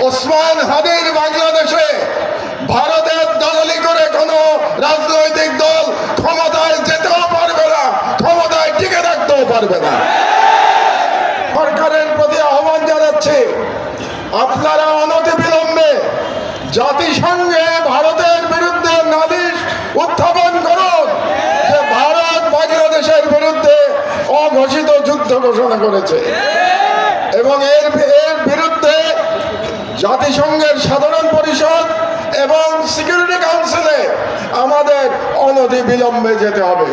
ওসমান হাদির বাংলাদেশে ভারতের দলালি করে কোনো রাজনৈতিক দল ক্ষমতায় যেতেও পারবে না, ক্ষমতায় টিকে থাকতেও পারবে না। সরকারের প্রতি আহ্বান জানাচ্ছি, আপনারা অনতিবিলম্বে জাতিসংঘে ভারতের বিরুদ্ধে নালিশ উত্থাপন করুন যে ভারত বাংলাদেশের বিরুদ্ধে অঘোষিত যুদ্ধ ঘোষণা করেছে এবং এর বিরুদ্ধে জাতিসংঘের সাধারণ পরিষদ এবং সিকিউরিটি কাউন্সিলে আমাদের অনতিবিলম্বে যেতে হবে।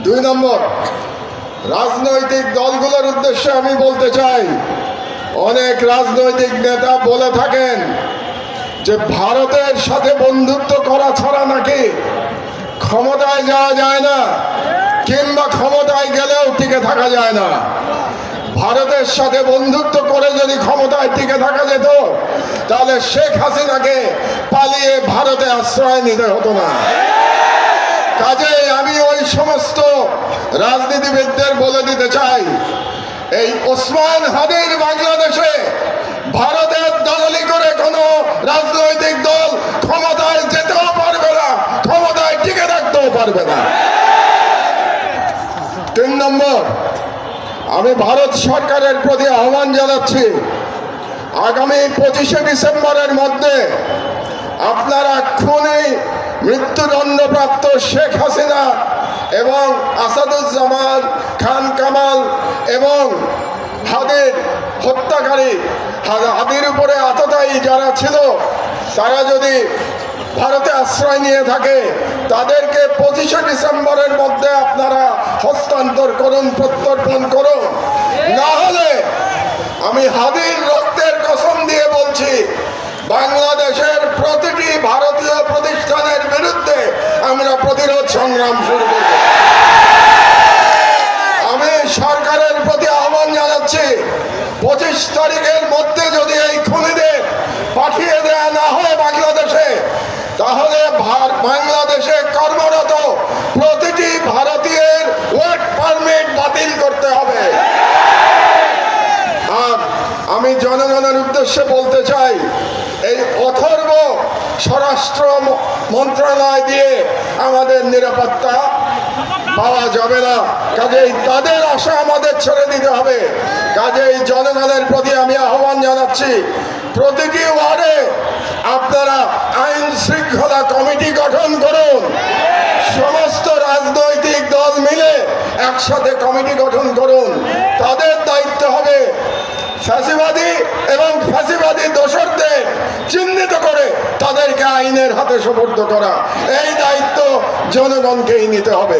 2 নম্বর, রাজনৈতিক দলগুলোর উদ্দেশ্যে আমি বলতে চাই, অনেক রাজনৈতিক নেতা বলে থাকেন যে ভারতের সাথে বন্ধুত্ব করা ছাড়া নাকি ক্ষমতায় যাওয়া যায় না, কিংবা ক্ষমতায় গেলেও টিকে থাকা যায় না। ভারতের সাথে বন্ধুত্ব করে যদি ক্ষমতায় টিকে থাকা যেত তাহলে শেখ হাসিনাকে পালিয়ে ভারতে আশ্রয় নিতে হতো না। কাজেই আমি ওই সমস্ত রাজনীতিবিদদের বলে দিতে চাই, এই ওসমান হাদির বাংলাদেশে ভারতের দলালি করে কোনো রাজনৈতিক দল ক্ষমতায় যেতেও পারবে না, ক্ষমতায় টিকে থাকতেও পারবে না। 3 নম্বর, আমি ভারত সরকারের প্রতি আহ্বান জানাচ্ছি, আগামী 25শে ডিসেম্বরের মধ্যে আপনারা খুনি মৃত্যুদণ্ডপ্রাপ্ত শেখ হাসিনা এবং আসাদুজ্জামান খান কামাল এবং হাদির হত্যাকারী, হাদির উপরে আততায়ী যারা ছিল, তারা যদি ভারতে আশ্রয় নিয়ে থাকে তাদেরকে 25শে ডিসেম্বরের মধ্যে আপনারা হস্তান্তর করুন, প্রত্যর্পণ করুন। না হলে আমি হাদির রক্তের কসম দিয়ে বলছি, বাংলাদেশের প্রতিটি ভারতীয় প্রতিষ্ঠানের বিরুদ্ধে আমরা প্রতিরোধ সংগ্রাম শুরু করব। আমি সরকারের প্রতি আহ্বান জানাচ্ছি, 25 তারিখের মধ্যে যদি এই খুনিদের পাঠিয়ে দেওয়া না হয় বাংলাদেশে, তাহলে বাংলাদেশে কর্মরত প্রতিটি ভারতীয়ের ওয়ার্ক পারমিট বাতিল করতে হবে। আর আমি জনগণের উদ্দেশ্যে বলতে চাই, এই অথর্ব স্বরাষ্ট্র মন্ত্রণালয় দিয়ে আমাদের নিরাপত্তা পাওয়া যাবে না। কাজেই তাদের আশা আমাদের ছেড়ে দিতে হবে। কাজেই জনগণের প্রতি আমি আহ্বান জানাচ্ছি, প্রতিটি ওয়ার্ডে আপনারা আইন শৃঙ্খলা কমিটি গঠন করুন। সমস্ত রাজনৈতিক দল মিলে একসাথে কমিটি গঠন করুন। তাদের দায়িত্ব হবে ফ্যাসিবাদী এবং ফ্যাসিবাদী দোষরদের চিহ্নিত করে তাদেরকে আইনের হাতে সোপর্দ করা। এই দায়িত্ব জনগণকেই নিতে হবে।